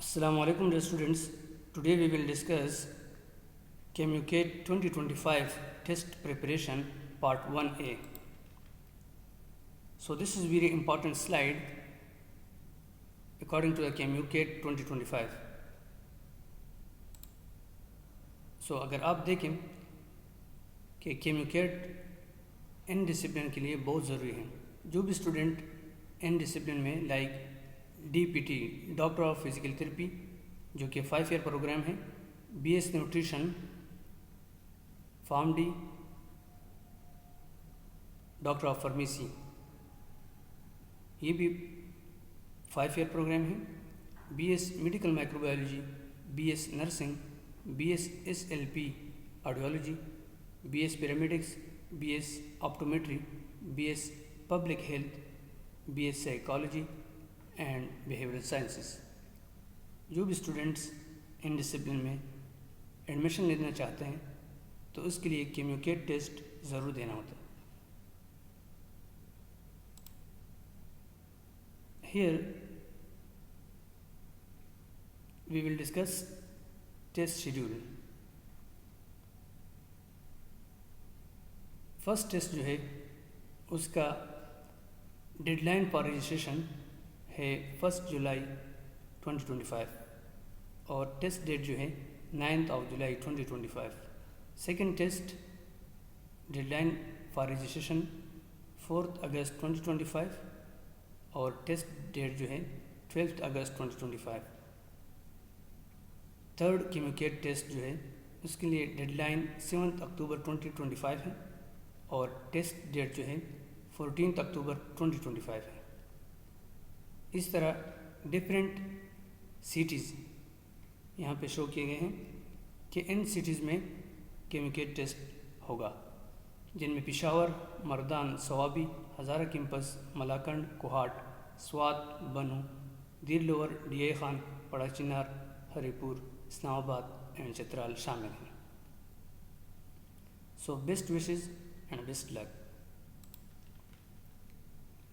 Assalamu alaikum dear students. Today we will discuss ChemUCAT 2025 test preparation part 1A. So this is very important slide according to the ChemUCAT 2025. So अगर आप देखें कि ChemUCAT in discipline के लिए बहुत ज़रूरी है. जो भी स्टूडेंट इन डिसिप्लिन में like DPT doctor of physical therapy जो कि 5 ईयर प्रोग्राम है, BS nutrition, PharmD, doctor of pharmacy, ये भी 5 ईयर प्रोग्राम है. BS medical microbiology, BS nursing, BS SLP audiology, BS paramedics, BS optometry, BS public health, BS psychology and behavioural sciences. जो भी students in discipline में admission लेना चाहते हैं तो उसके लिए ChemUCAT टेस्ट ज़रूर देना होता है. Here we will discuss test schedule. First test जो है उसका डेडलाइन फॉर रजिस्ट्रेशन है 1 जुलाई 2025 और टेस्ट डेट जो है 9 जुलाई 2025. Second test deadline for registration 4 अगस्त 2025 और टेस्ट डेट जो है 12 अगस्त 2025. थर्ड ChemUCAT टेस्ट जो है उसके लिए डेडलाइन 7 अक्टूबर 2025 है और टेस्ट डेट जो है 14 अक्टूबर 2025 है. इस तरह डिफरेंट सिटीज़ यहाँ पे शो किए गए हैं कि इन सिटीज़ में ChemUCAT टेस्ट होगा, जिनमें Peshawar, Mardan, Swabi, Hazara campus, Malakand, Kohat, Swat, Bannu, Dir lower, DI Khan, Parachinar, Haripur, Islamabad and Chitral शामिल हैं. So best wishes and best luck.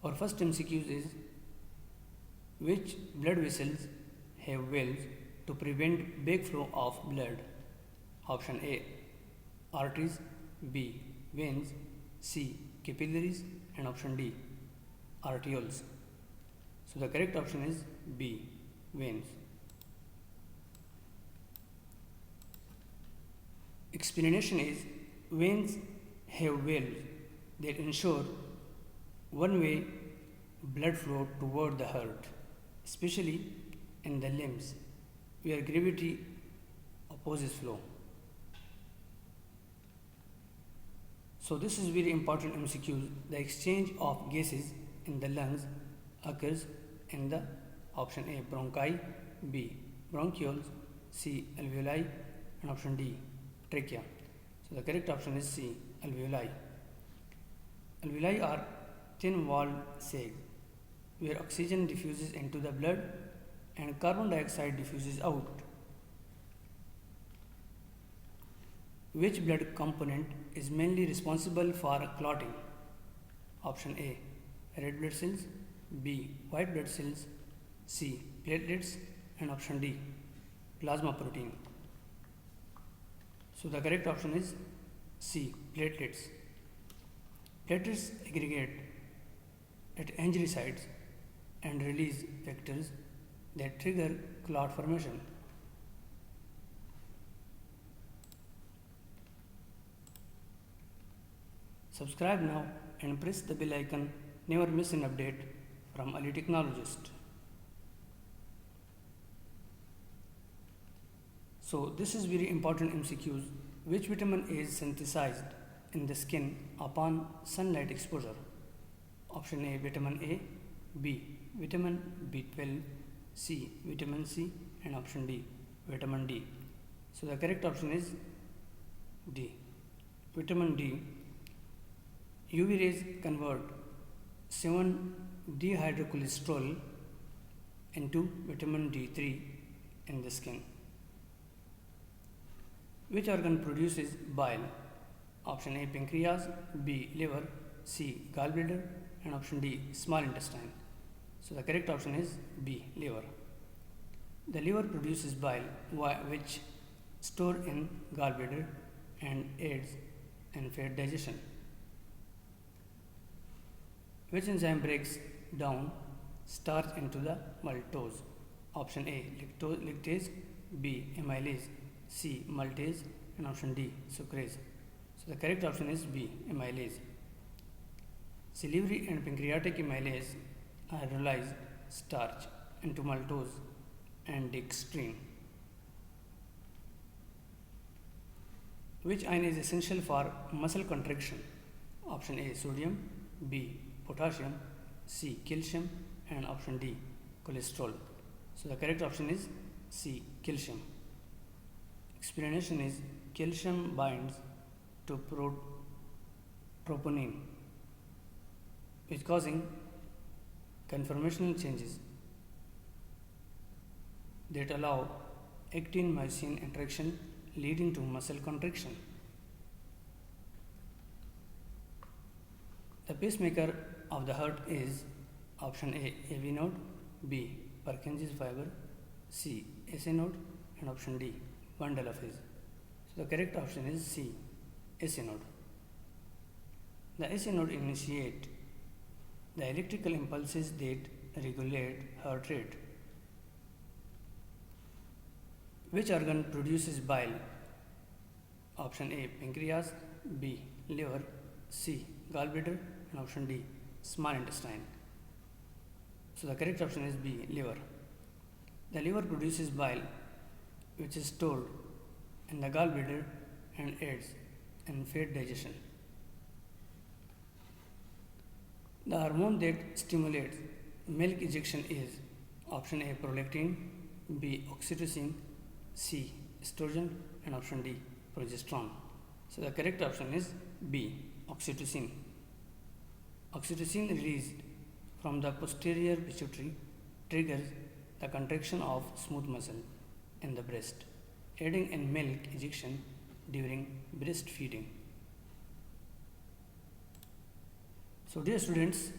और first MCQs is which blood vessels have valves to prevent backflow of blood? Option A, arteries, B, veins, C, capillaries, and option D, arterioles. So the correct option is B, veins. Explanation is veins have valves that ensure one-way blood flow toward the heart, especially in the limbs where gravity opposes flow. So this is very important MCQ. The exchange of gases in the lungs occurs in the option A, bronchi, B, bronchioles, C, alveoli, and option D, trachea. So the correct option is C, alveoli. Alveoli are thin-walled sacs where oxygen diffuses into the blood and carbon dioxide diffuses out. Which blood component is mainly responsible for clotting? Option A, red blood cells, B, white blood cells, C, platelets, and option D, plasma protein. So the correct option is C, platelets. Platelets aggregate at injury sites and release factors that trigger clot formation. Subscribe now and press the bell icon. Never miss an update from Ali Technologist. So this is very important MCQs. Which vitamin is synthesized in the skin upon sunlight exposure? Option A, vitamin A, B, vitamin B12, C, vitamin C, and option D, vitamin D. So the correct option is D, vitamin D. UV rays convert 7-dehydrocholesterol into vitamin D3 in the skin. Which organ produces bile? Option A, pancreas, B, liver, C, gallbladder, and option D, small intestine. So the correct option is B, liver. The liver produces bile which store in gallbladder and aids in fat digestion. Which enzyme breaks down starch into the maltose? Option A lactase, B amylase, C maltase, and option D sucrase. So the correct option is B amylase. Salivary and pancreatic amylase hydrolyze starch into maltose and dextrin. Which ion is essential for muscle contraction? Option A sodium, B potassium, C calcium, and option D cholesterol. So the correct option is C calcium. Explanation is calcium binds to troponin, which causing conformational changes that allow actin-myosin interaction leading to muscle contraction. The pacemaker of the heart is option A AV node, B Purkinje's fiber, C SA node, and option D bundle of His. So the correct option is C SA node. The SA node initiate the electrical impulses that regulate heart rate. Which organ produces bile? Option A pancreas, B liver, C gallbladder, and option D small intestine. So the correct option is B liver. The liver produces bile which is stored in the gallbladder and aids in fat digestion. The hormone that stimulates milk ejection is option A prolactin, B oxytocin, C estrogen, and option D progesterone. So the correct option is B oxytocin. Oxytocin released from the posterior pituitary triggers the contraction of smooth muscle in the breast, aiding in milk ejection during breastfeeding. So dear students,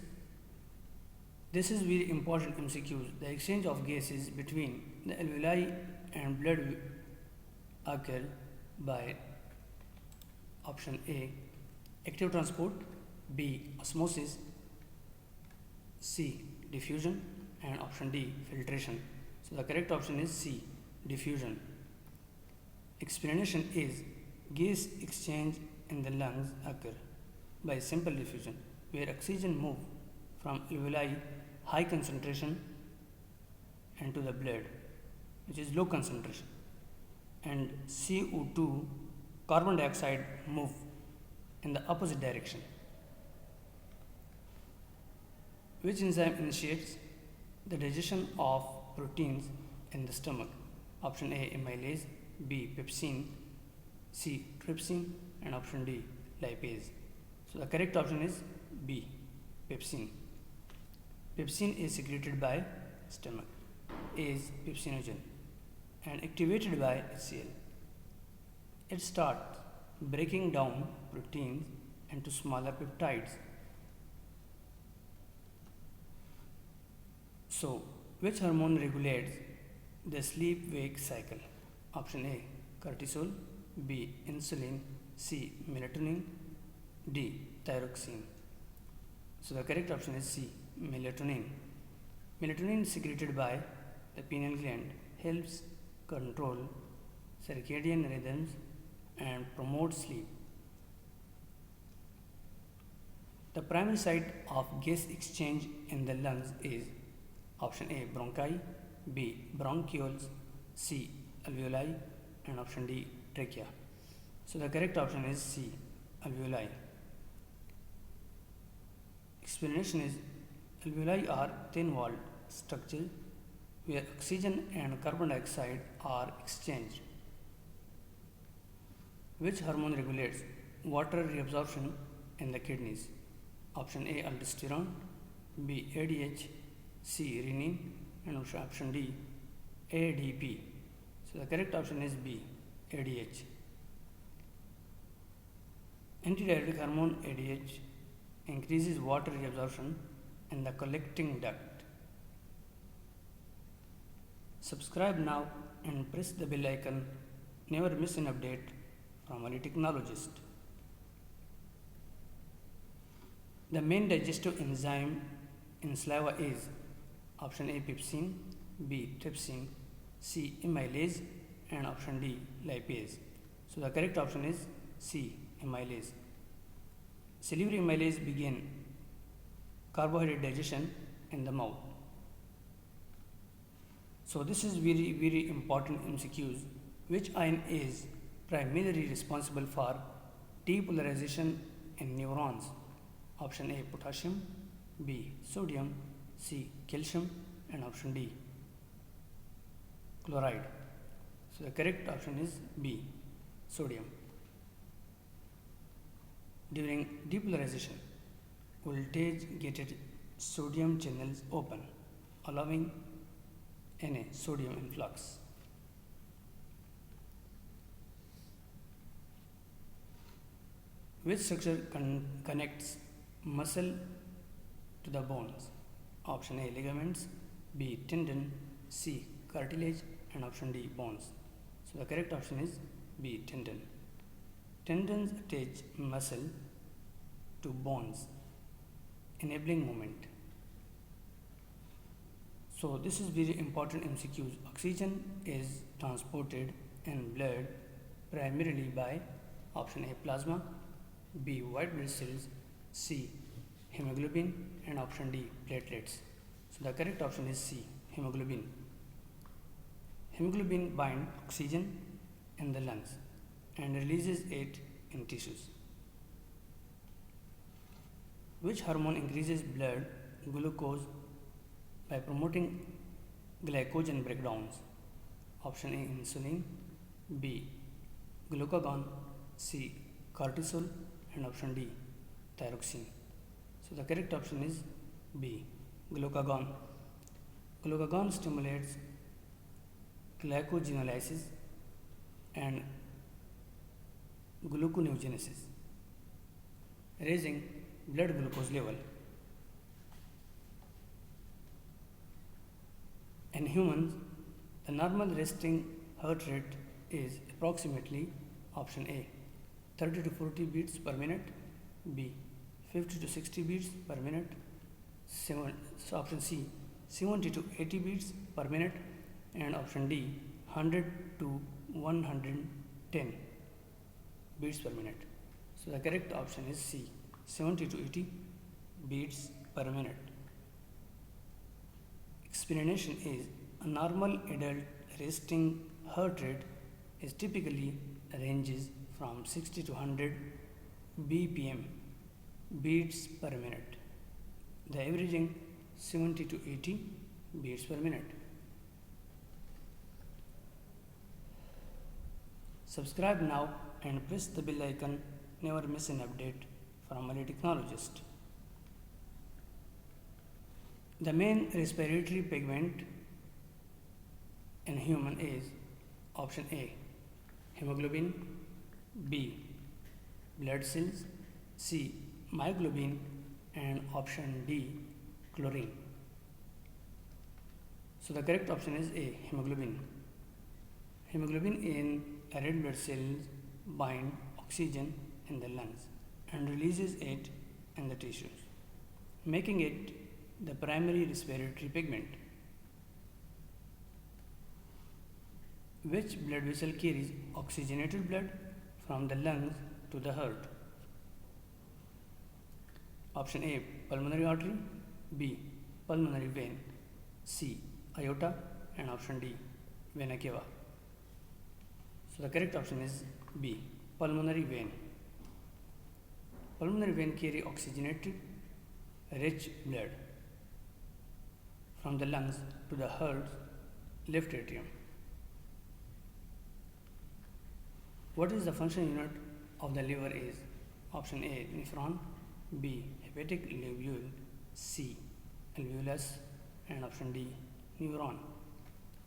this is very important MCQs. The exchange of gases between the alveoli and blood occur by option A active transport, B osmosis, C diffusion, and option D filtration. So the correct option is C diffusion. Explanation is gas exchange in the lungs occur by simple diffusion, where oxygen move from alveoli high concentration into the blood, which is low concentration, and CO2 carbon dioxide move in the opposite direction. Which enzyme initiates the digestion of proteins in the stomach? Option A amylase, B pepsin, C trypsin, and option D lipase. So the correct option is B pepsin. Pepsin is secreted by stomach, is pepsinogen, and activated by HCl. It starts breaking down proteins into smaller peptides. So, which hormone regulates the sleep-wake cycle? Option A cortisol, B insulin, C melatonin, D thyroxine. So the correct option is C melatonin. Melatonin secreted by the pineal gland helps control circadian rhythms and promote sleep. The primary site of gas exchange in the lungs is option A bronchi, B bronchioles, C alveoli, and option D trachea. So the correct option is C alveoli. Explanation is alveoli are thin-walled structures where oxygen and carbon dioxide are exchanged. Which hormone regulates water reabsorption in the kidneys? Option A aldosterone, B ADH, C renin, and option D ADP. So the correct option is B ADH. Antidiuretic hormone ADH increases water reabsorption in the collecting duct. Subscribe now and press the bell icon. Never miss an update from any technologist. The main digestive enzyme in saliva is option A pepsin, B trypsin, C amylase, and option D lipase. So the correct option is C amylase. Salivary amylase begin carbohydrate digestion in the mouth. So this is very important MCQs. Which ion is primarily responsible for depolarization in neurons? Option A potassium, B sodium, C calcium, and option D chloride. So the correct option is B sodium. During depolarization, voltage gated sodium channels open, allowing Na sodium influx. Which structure connects muscle to the bones? Option A ligaments, B tendon, C cartilage, and option D bones. So the correct option is B tendon. Tendons attach muscle to bones, enabling movement. So this is very important MCQs. Oxygen is transported in blood primarily by option A plasma, B white blood cells, C hemoglobin, and option D platelets. So the correct option is C hemoglobin. Hemoglobin binds oxygen in the lungs and releases it in tissues. Which hormone increases blood glucose by promoting glycogen breakdowns? Option A insulin, B glucagon, C cortisol, and option D thyroxine. So the correct option is B glucagon. Glucagon stimulates glycogenolysis and gluconeogenesis, raising blood glucose level. In humans, the normal resting heart rate is approximately option A 30 to 40 beats per minute, B 50 to 60 beats per minute, option C 70 to 80 beats per minute, and option D 100 to 110 beats per minute. So the correct option is C 70 to 80 beats per minute. Explanation is a normal adult resting heart rate is typically ranges from 60 to 100 BPM beats per minute. The averaging 70 to 80 beats per minute. Subscribe now and press the bell icon. Never miss an update from a technologist. The main respiratory pigment in human is option A hemoglobin, B blood cells, C myoglobin, and option D chlorine. So the correct option is A hemoglobin. Hemoglobin in red blood cells bind oxygen in the lungs and releases it in the tissues, making it the primary respiratory pigment. Which blood vessel carries oxygenated blood from the lungs to the heart? Option A pulmonary artery, B pulmonary vein, C aorta, and option D vena cava. So the correct option is B pulmonary vein. Pulmonary vein carry oxygenated rich blood from the lungs to the heart's left atrium. What is the function unit of the liver is? Option A nephron, B hepatic lobule, C alveolus, and option D neuron.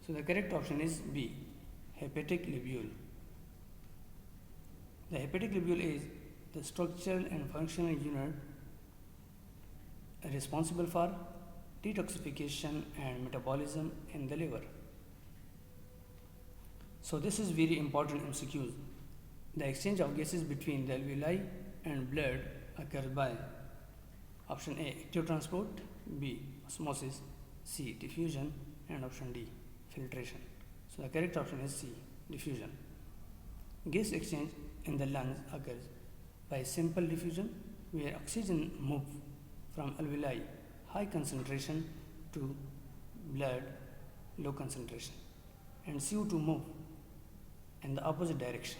So the correct option is B hepatic lobule. The hepatic lobule is the structural and functional unit responsible for detoxification and metabolism in the liver. So this is very important MCQs. The exchange of gases between the alveoli and blood occurs by option A, active transport, B, osmosis, C, diffusion, and option D, filtration. So the correct option is C, diffusion. Gas exchange in the lungs occurs by simple diffusion, where oxygen moves from alveoli high concentration to blood low concentration, and CO2 move in the opposite direction.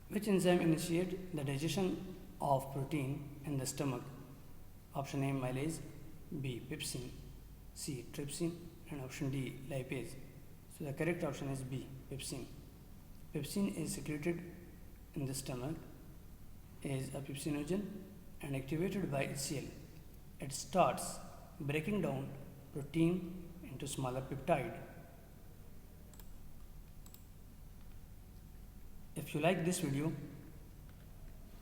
Which enzyme initiates the digestion of protein in the stomach? Option A, amylase, B, pepsin, C, trypsin, and option D, lipase. So the correct option is B, pepsin. Pepsin is secreted in the stomach, is a pepsinogen and activated by HCl. It starts breaking down protein into smaller peptide. If you like this video,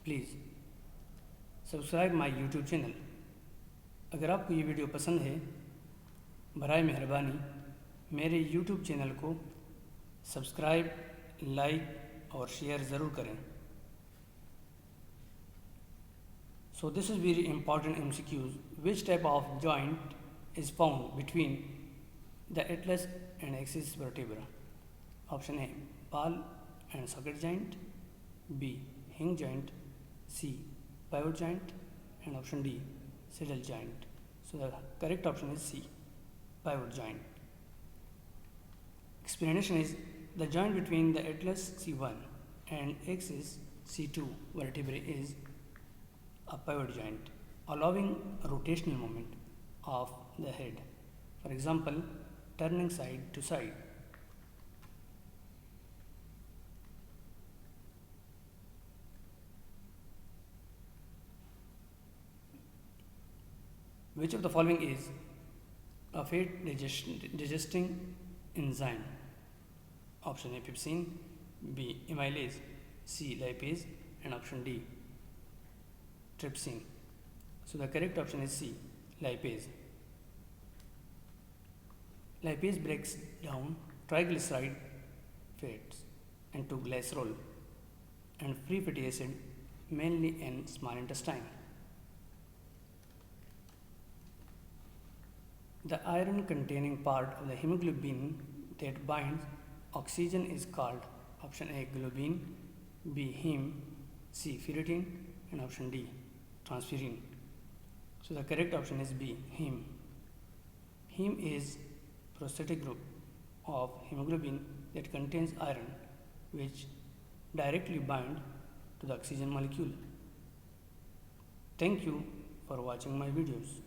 please subscribe my YouTube channel. अगर आपको ये video पसंद है, बराए मेहरबानी मेरे YouTube channel को subscribe, like और शेयर ज़रूर करें। So this is very important MCQs. Which type of joint is found between the atlas and axis vertebra? Option A, ball and socket joint, B, hinge joint, C, pivot joint, and option D, saddle joint. So the correct option is C, pivot joint. Explanation is the joint between the atlas C1 and axis C2 vertebrae is a pivot joint, allowing a rotational movement of the head. For example, turning side to side. Which of the following is a fat digesting enzyme? Option A, pepsin, B, amylase, C, lipase, and option D, trypsin. So the correct option is C, lipase. Lipase breaks down triglyceride fats into glycerol and free fatty acid mainly in small intestine. The iron containing part of the hemoglobin that binds oxygen is called option A, globin, B, heme, C, ferritin, and option D, transferrin. So the correct option is B, heme. Heme is prosthetic group of hemoglobin that contains iron, which directly bind to the oxygen molecule. Thank you for watching my videos.